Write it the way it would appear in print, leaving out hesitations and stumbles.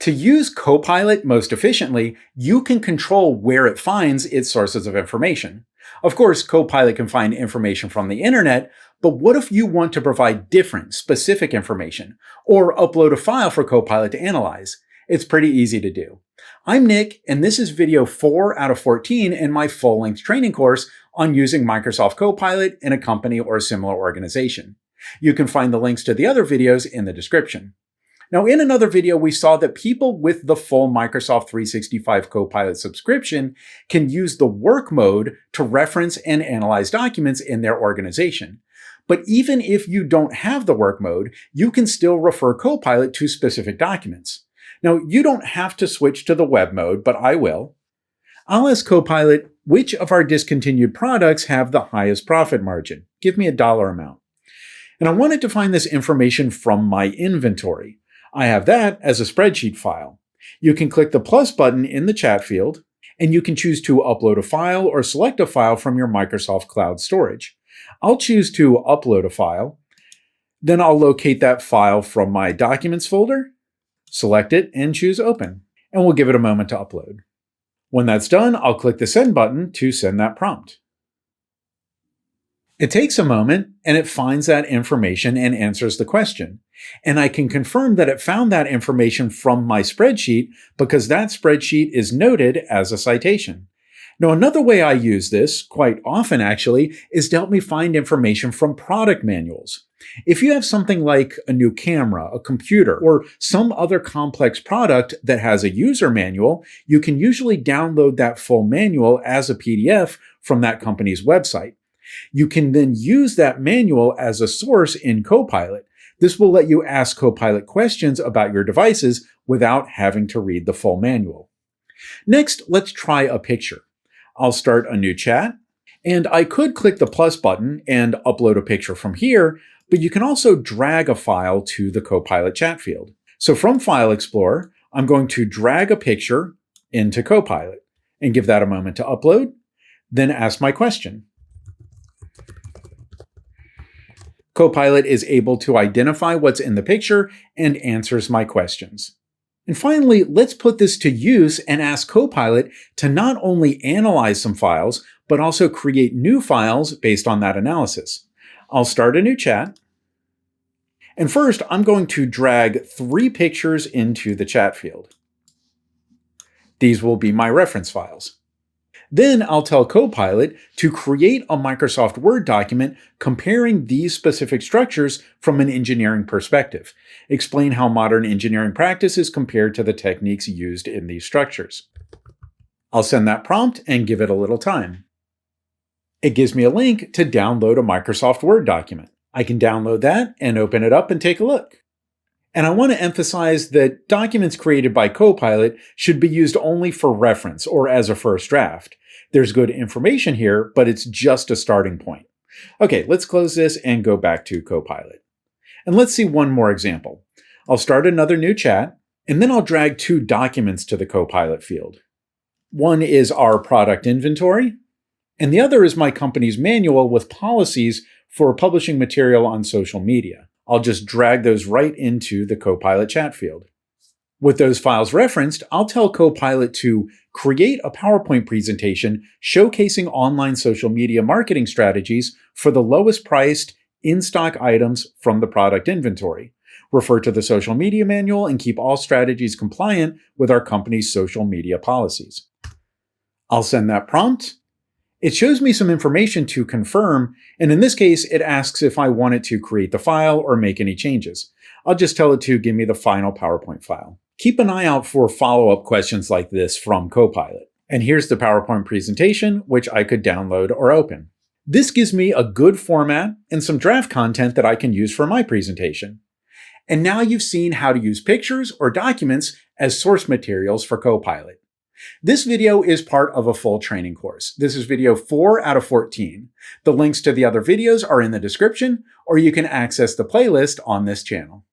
To use Copilot most efficiently, you can control where it finds its sources of information. Of course, Copilot can find information from the internet, but what if you want to provide different, specific information, or upload a file for Copilot to analyze? It's pretty easy to do. I'm Nick, and this is video 4 out of 14 in my full-length training course on using Microsoft Copilot in a company or a similar organization. You can find the links to the other videos in the description. Now, in another video, we saw that people with the full Microsoft 365 Copilot subscription can use the work mode to reference and analyze documents in their organization. But even if you don't have the work mode, you can still refer Copilot to specific documents. Now, you don't have to switch to the web mode, but I will. I'll ask Copilot, which of our discontinued products have the highest profit margin? Give me a dollar amount. And I wanted to find this information from my inventory. I have that as a spreadsheet file. You can click the plus button in the chat field, and you can choose to upload a file or select a file from your Microsoft Cloud storage. I'll choose to upload a file. Then I'll locate that file from my Documents folder, select it, and choose Open. And we'll give it a moment to upload. When that's done, I'll click the Send button to send that prompt. It takes a moment, and it finds that information and answers the question. And I can confirm that it found that information from my spreadsheet because that spreadsheet is noted as a citation. Now, another way I use this, quite often actually, is to help me find information from product manuals. If you have something like a new camera, a computer, or some other complex product that has a user manual, you can usually download that full manual as a PDF from that company's website. You can then use that manual as a source in Copilot. This will let you ask Copilot questions about your devices without having to read the full manual. Next, let's try a picture. I'll start a new chat, and I could click the plus button and upload a picture from here, but you can also drag a file to the Copilot chat field. So from File Explorer, I'm going to drag a picture into Copilot and give that a moment to upload, then ask my question. Copilot is able to identify what's in the picture and answers my questions. And finally, let's put this to use and ask Copilot to not only analyze some files, but also create new files based on that analysis. I'll start a new chat. And first, I'm going to drag 3 pictures into the chat field. These will be my reference files. Then I'll tell Copilot to create a Microsoft Word document comparing these specific structures from an engineering perspective. Explain how modern engineering practices compare to the techniques used in these structures. I'll send that prompt and give it a little time. It gives me a link to download a Microsoft Word document. I can download that and open it up and take a look. And I want to emphasize that documents created by Copilot should be used only for reference or as a first draft. There's good information here, but it's just a starting point. Okay, let's close this and go back to Copilot. And let's see one more example. I'll start another new chat, and then I'll drag 2 documents to the Copilot field. One is our product inventory, and the other is my company's manual with policies for publishing material on social media. I'll just drag those right into the Copilot chat field. With those files referenced, I'll tell Copilot to create a PowerPoint presentation showcasing online social media marketing strategies for the lowest priced in-stock items from the product inventory. Refer to the social media manual and keep all strategies compliant with our company's social media policies. I'll send that prompt. It shows me some information to confirm, and in this case, it asks if I want it to create the file or make any changes. I'll just tell it to give me the final PowerPoint file. Keep an eye out for follow-up questions like this from Copilot. And here's the PowerPoint presentation, which I could download or open. This gives me a good format and some draft content that I can use for my presentation. And now you've seen how to use pictures or documents as source materials for Copilot. This video is part of a full training course. This is video 4 out of 14. The links to the other videos are in the description, or you can access the playlist on this channel.